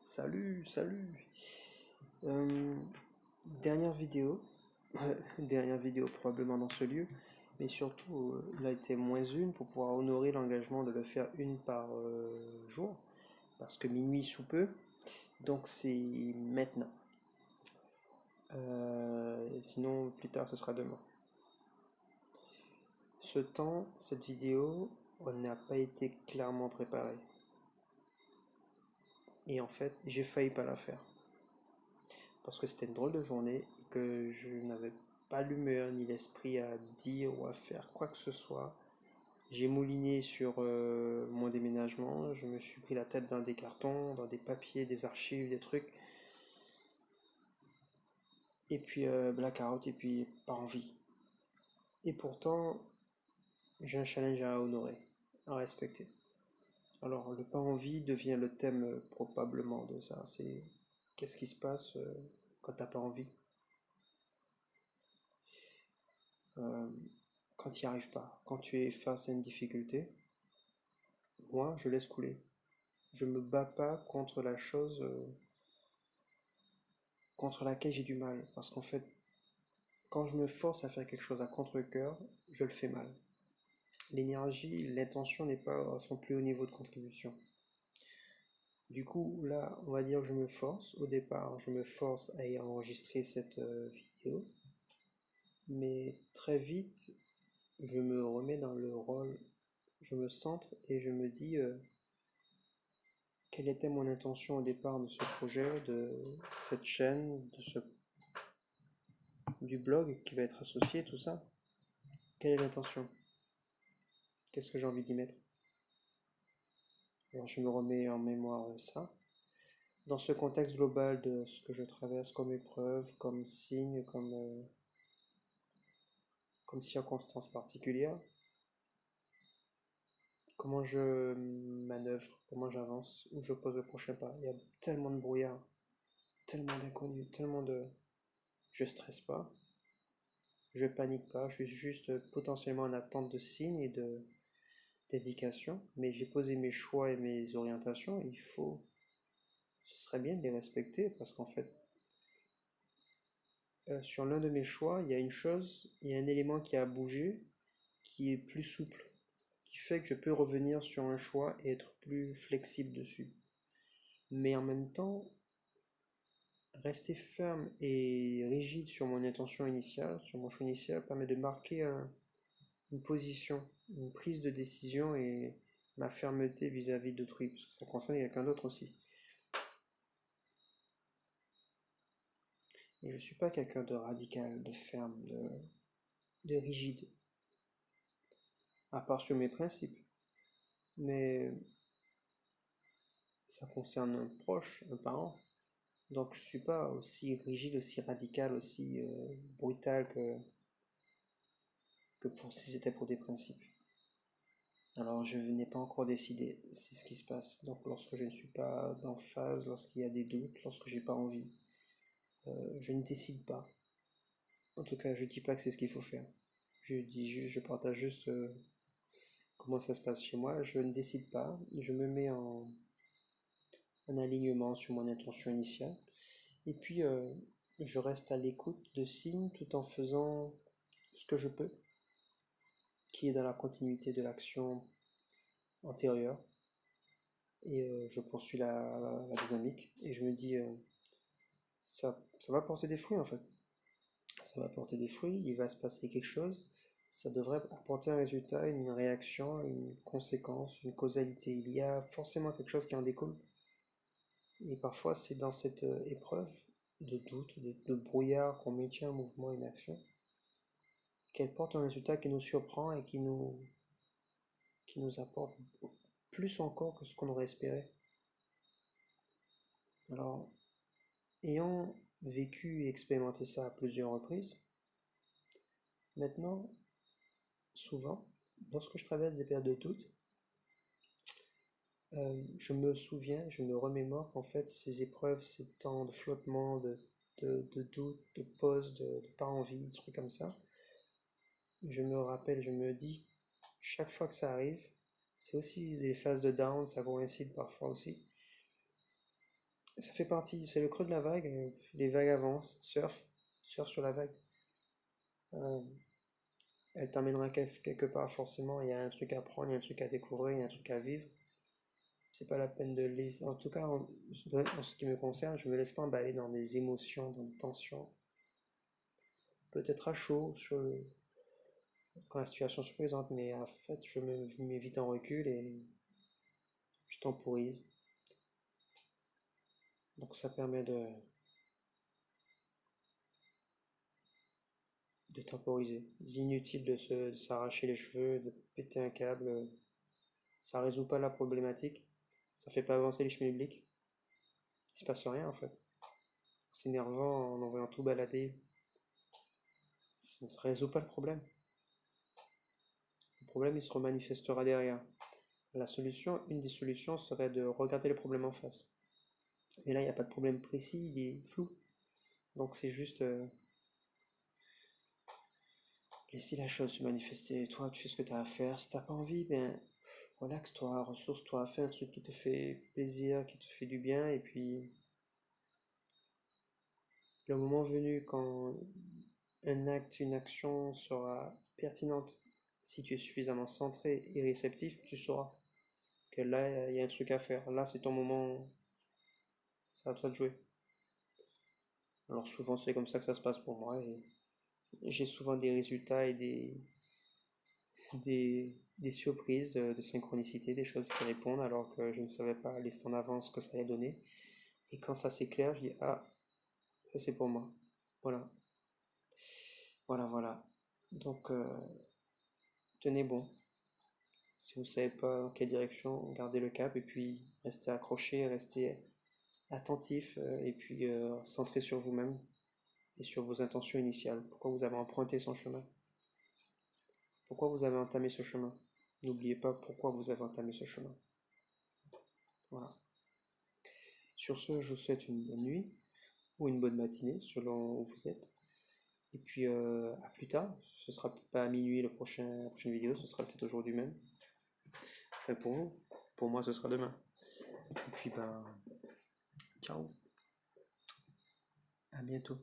Salut. Euh, dernière vidéo, dernière vidéo probablement dans ce lieu, mais surtout, il a été moins une pour pouvoir honorer l'engagement de le faire une par jour, parce que minuit sous peu, donc c'est maintenant. Sinon, plus tard, ce sera demain. Ce temps, cette vidéo, on n'a pas été clairement préparé. Et en fait, j'ai failli pas la faire. Parce que c'était une drôle de journée et que je n'avais pas l'humeur ni l'esprit à dire ou à faire quoi que ce soit. J'ai mouliné sur mon déménagement, je me suis pris la tête dans des cartons, dans des papiers, des archives, des trucs, et puis blackout, et puis pas envie. Et pourtant, j'ai un challenge à honorer, à respecter. Alors, le pas envie devient le thème probablement de ça. C'est qu'est-ce qui se passe quand t'as pas envie? Euh, Quand tu n'y arrives pas, quand tu es face à une difficulté, moi, je laisse couler. Je me bats pas contre la chose contre laquelle j'ai du mal. Parce qu'en fait, quand je me force à faire quelque chose à contre-cœur, je le fais mal. L'énergie, l'intention n'est pas à son plus haut niveau de contribution. Du coup, là, on va dire que je me force. Au départ, je me force à y enregistrer cette vidéo. Mais très vite, je me remets dans le rôle, je me centre et je me dis quelle était mon intention au départ de ce projet, de cette chaîne, du blog qui va être associé, tout ça. Quelle est l'intention? Qu'est-ce que j'ai envie d'y mettre? Alors je me remets en mémoire ça. Dans ce contexte global de ce que je traverse comme épreuve, comme signe, comme circonstance particulière, comment je manœuvre, comment j'avance, où je pose le prochain pas. Il y a tellement de brouillard, tellement d'inconnus, tellement de... Je stresse pas, je panique pas, je suis juste potentiellement en attente de signes et de d'indications, mais j'ai posé mes choix et mes orientations, ce serait bien de les respecter parce qu'en fait, sur l'un de mes choix, il y a une chose, il y a un élément qui a bougé, qui est plus souple, qui fait que je peux revenir sur un choix et être plus flexible dessus. Mais en même temps, rester ferme et rigide sur mon intention initiale, sur mon choix initial, permet de marquer une position, une prise de décision et ma fermeté vis-à-vis d'autrui, parce que ça concerne quelqu'un d'autre aussi. Et je ne suis pas quelqu'un de radical, de ferme, de rigide, à part sur mes principes. Mais ça concerne un proche, un parent. Donc je ne suis pas aussi rigide, aussi radical, aussi brutal que si c'était pour des principes. Alors je n'ai pas encore décidé, c'est ce qui se passe. Donc lorsque je ne suis pas en phase, lorsqu'il y a des doutes, lorsque j'ai pas envie, je ne décide pas. En tout cas, je dis pas que c'est ce qu'il faut faire. Je partage juste comment ça se passe chez moi. Je ne décide pas, je me mets en alignement sur mon intention initiale. Et puis, je reste à l'écoute de signes tout en faisant ce que je peux, qui est dans la continuité de l'action antérieure. Et je poursuis la dynamique. Et je me dis, ça va porter des fruits en fait. Ça va porter des fruits, il va se passer quelque chose. Ça devrait apporter un résultat, une réaction, une conséquence, une causalité. Il y a forcément quelque chose qui en découle. Et parfois, c'est dans cette épreuve de doute, de brouillard qu'on maintient en mouvement une action, qu'elle porte un résultat qui nous surprend et qui nous apporte plus encore que ce qu'on aurait espéré. Alors, ayant vécu et expérimenté ça à plusieurs reprises, maintenant, souvent, lorsque je traverse des périodes de doute, je me souviens, je me remémore qu'en fait, ces épreuves, ces temps de flottement, de doute, de pause, de pas envie, des trucs comme ça, je me rappelle, je me dis, chaque fois que ça arrive, c'est aussi des phases de down, ça coïncide parfois aussi. Ça fait partie, c'est le creux de la vague, les vagues avancent, surf sur la vague. Euh, Elle t'emmènera quelque part, forcément, il y a un truc à prendre, il y a un truc à découvrir, il y a un truc à vivre. C'est pas la peine de laisser. En tout cas, en ce qui me concerne, je me laisse pas emballer dans des émotions, dans des tensions. Peut-être à chaud quand la situation se présente, mais en fait, je me mets vite en recul et je temporise. Donc ça permet de temporiser. C'est inutile de s'arracher les cheveux, de péter un câble. Ça résout pas la problématique. Ça fait pas avancer les chemins publics. Il se passe rien en fait. S'énervant en envoyant tout balader, ça ne résout pas le problème. Le problème, il se remanifestera derrière. Une des solutions serait de regarder le problème en face. Mais là, il n'y a pas de problème précis, il est flou. Donc c'est juste laisser la chose se manifester. Toi, tu fais ce que tu as à faire. Si t'as pas envie, ben relaxe-toi, ressource-toi, fais un truc qui te fait plaisir, qui te fait du bien. Et puis, le moment venu, quand un acte, une action sera pertinente, si tu es suffisamment centré et réceptif, tu sauras que là, il y a un truc à faire. Là, c'est ton moment, c'est à toi de jouer. Alors souvent, c'est comme ça que ça se passe pour moi et j'ai souvent des résultats et des surprises de synchronicité, des choses qui répondent alors que je ne savais pas laisser en avance ce que ça allait donner. Et quand ça s'éclaire, je dis, ah, ça c'est pour moi. Voilà, voilà. Donc, tenez bon. Si vous ne savez pas dans quelle direction, gardez le cap et puis restez accroché, restez attentif et puis centré sur vous-même et sur vos intentions initiales. Pourquoi vous avez emprunté son chemin? Pourquoi vous avez entamé ce chemin? N'oubliez pas pourquoi vous avez entamé ce chemin. Voilà. Sur ce, je vous souhaite une bonne nuit ou une bonne matinée selon où vous êtes. Et puis à plus tard. Ce sera peut-être pas à minuit la prochaine vidéo, ce sera peut-être aujourd'hui même. Enfin pour vous. Pour moi, ce sera demain. Et puis ben, ciao. À bientôt.